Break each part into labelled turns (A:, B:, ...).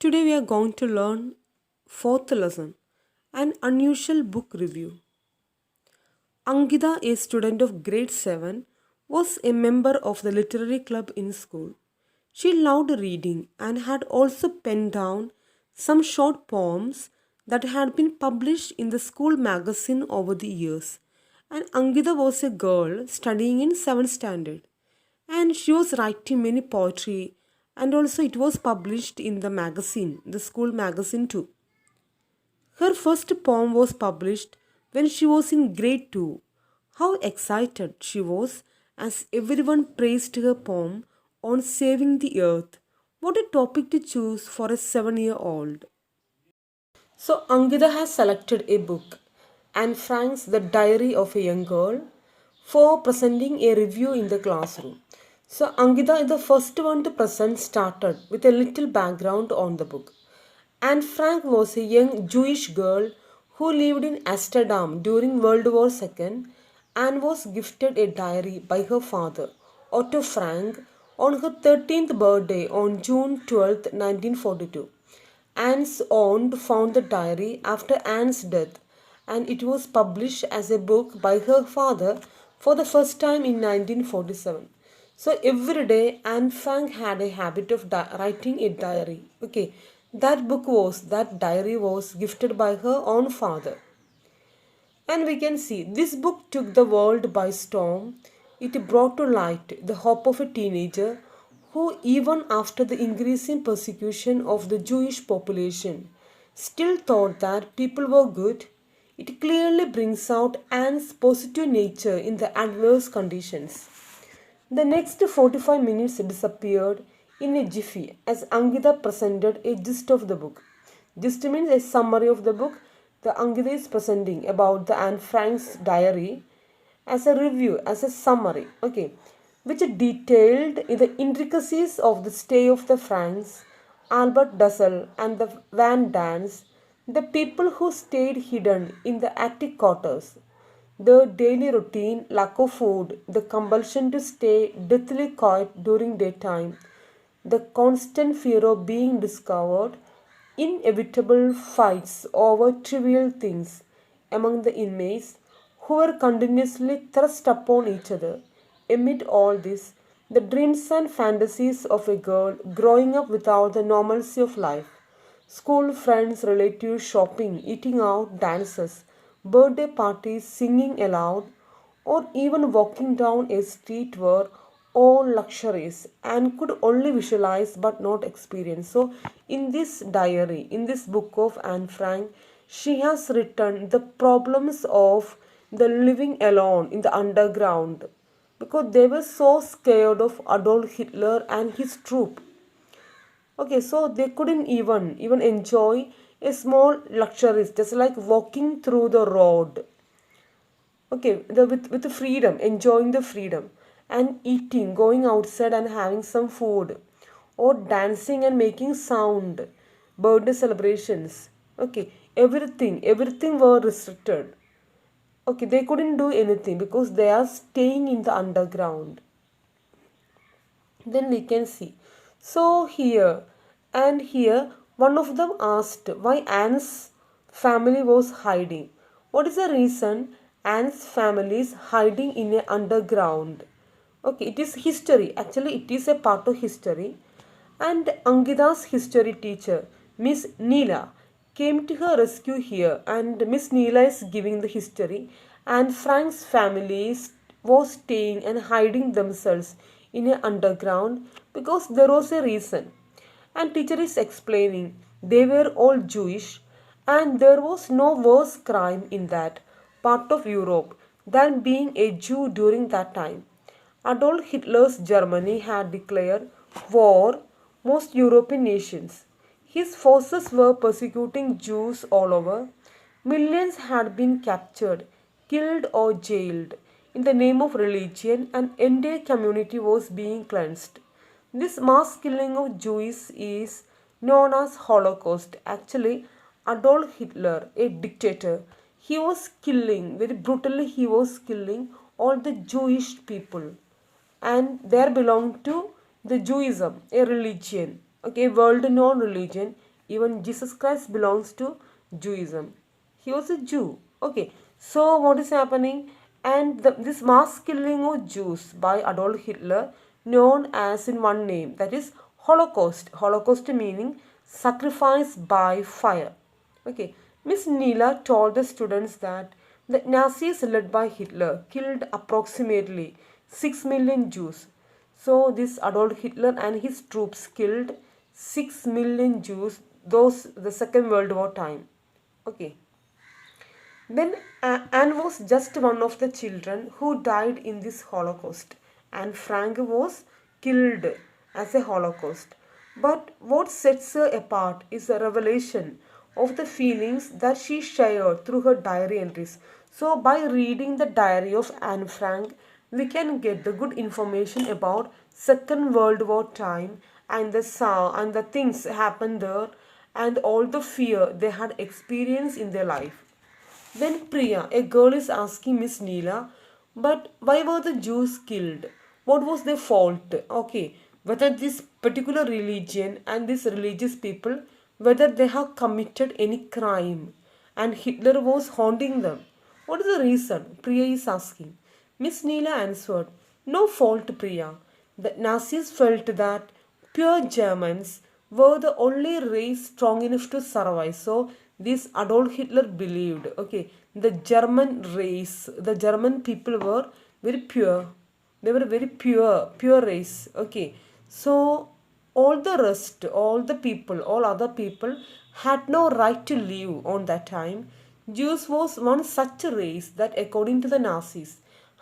A: Today we are going to learn fourth lesson, an unusual book review. Angida, a student of grade 7, was a member of the literary club in school. She loved reading and had also penned down some short poems that had been published in the school magazine over the years. And Angida was a girl studying in 7th standard, and she was writing many poetry, and also it was published in the magazine, the school magazine too. Her first poem was published when she was in grade 2. How excited she was as everyone praised her poem on saving the earth. What a topic to choose for a 7-year-old. So Angida has selected a book, Anne Frank's The Diary of a Young Girl, for presenting a review in the classroom. So Angida is the first one to present started with a little background on the book. Anne Frank was a young Jewish girl who lived in Amsterdam during World War II and was gifted a diary by her father, Otto Frank, on her 13th birthday on June 12, 1942. Anne's aunt found the diary after Anne's death, and it was published as a book by her father for the first time in 1947. So every day, Anne Frank had a habit of writing a diary. Okay, that diary was gifted by her own father. And we can see this book took the world by storm. It brought to light the hope of a teenager who, even after the increasing persecution of the Jewish population, still thought that people were good. It clearly brings out Anne's positive nature in the adverse conditions. The next 45 minutes disappeared in a jiffy as Angida presented a gist of the book. Gist means a summary of the book. The Angida is presenting about the Anne Frank's diary as a review, as a summary, okay, which detailed the intricacies of the stay of the Franks, Albert Dussel and the Van Dans, the people who stayed hidden in the attic quarters, the daily routine, lack of food, the compulsion to stay deathly quiet during daytime, the constant fear of being discovered, inevitable fights over trivial things among the inmates who were continuously thrust upon each other. Amid all this, the dreams and fantasies of a girl growing up without the normalcy of life. School friends, relatives, shopping, eating out, dances, birthday parties, singing aloud, or even walking down a street were all luxuries and could only visualize but not experience. So, in this diary, in this book of Anne Frank, she has written the problems of the living alone in the underground because they were so scared of Adolf Hitler and his troop. Okay, so they couldn't even enjoy a small luxuries, just like walking through the road. Okay, with the freedom, enjoying the freedom, and eating, going outside and having some food, or dancing and making sound, birthday celebrations. Okay, everything were restricted. Okay, they couldn't do anything because they are staying in the underground. Then we can see. So here and here, one of them asked why Anne's family was hiding. What is the reason Anne's family is hiding in a underground? Okay, it is history. Actually, it is a part of history. And Angida's history teacher, Miss Neela, came to her rescue here, and Miss Neela is giving the history. And Frank's family was staying and hiding themselves in a underground because there was a reason. And teacher is explaining they were all Jewish, and there was no worse crime in that part of Europe than being a Jew during that time. Adolf Hitler's Germany had declared war most European nations. His forces were persecuting Jews all over. Millions had been captured, killed, or jailed in the name of religion, and entire community was being cleansed. This mass killing of Jews is known as Holocaust. Actually, Adolf Hitler, a dictator, he was killing, very brutally, he was killing all the Jewish people, and they belong to the Judaism, a religion, okay, world known religion, Even Jesus Christ belongs to Judaism. He was a Jew. Okay, so what is happening? And this mass killing of Jews by Adolf Hitler, known as in one name, that is Holocaust. Holocaust meaning sacrifice by fire. Okay, Miss Neela told the students that the Nazis led by Hitler killed approximately 6 million Jews. So this Adolf Hitler and his troops killed 6 million Jews, those the Second World War time. Okay. Then Anne was just one of the children who died in this Holocaust, and Frank was killed as a Holocaust. But what sets her apart is a revelation of the feelings that she shared through her diary entries. So, by reading the diary of Anne Frank, we can get the good information about Second World War time and the things happened there and all the fear they had experienced in their life. Then Priya, a girl, is asking Miss Neela, but why were the Jews killed? What was their fault? Okay, whether this particular religion and these religious people, whether they have committed any crime and Hitler was haunting them. What is the reason? Priya is asking. Miss Neela answered, no fault, Priya. The Nazis felt that pure Germans were the only race strong enough to survive. So this Adolf Hitler believed, okay, the German race, the German people were very pure. They were very pure race. Okay. So all the rest, all the people, all other people had no right to live on that time. Jews was one such a race that according to the Nazis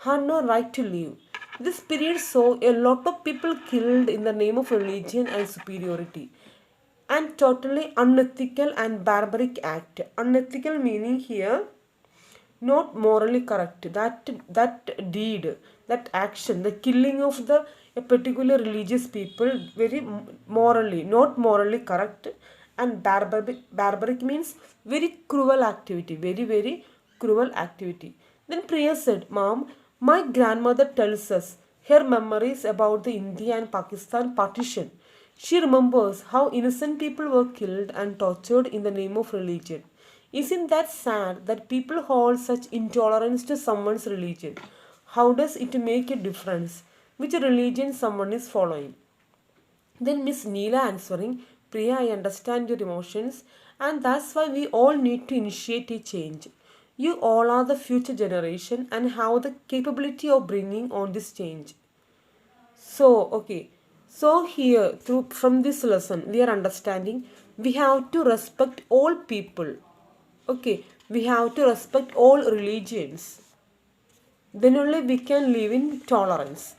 A: had no right to live. This period saw a lot of people killed in the name of religion and superiority, and totally unethical and barbaric act. Unethical meaning here not morally correct. That deed, that action, the killing of the a particular religious people, very morally, not morally correct, and barbaric means very cruel activity, very cruel activity. Then Priya said, Mom, my grandmother tells us her memories about the India and Pakistan partition. She remembers how innocent people were killed and tortured in the name of religion. Isn't that sad that people hold such intolerance to someone's religion? How does it make a difference which religion someone is following? Then Miss Neela answering, Priya, I understand your emotions, and that's why we all need to initiate a change. You all are the future generation and have the capability of bringing on this change. So, okay. So here, through from this lesson, we are understanding we have to respect all people. Okay, we have to respect all religions. Then only we can live in tolerance.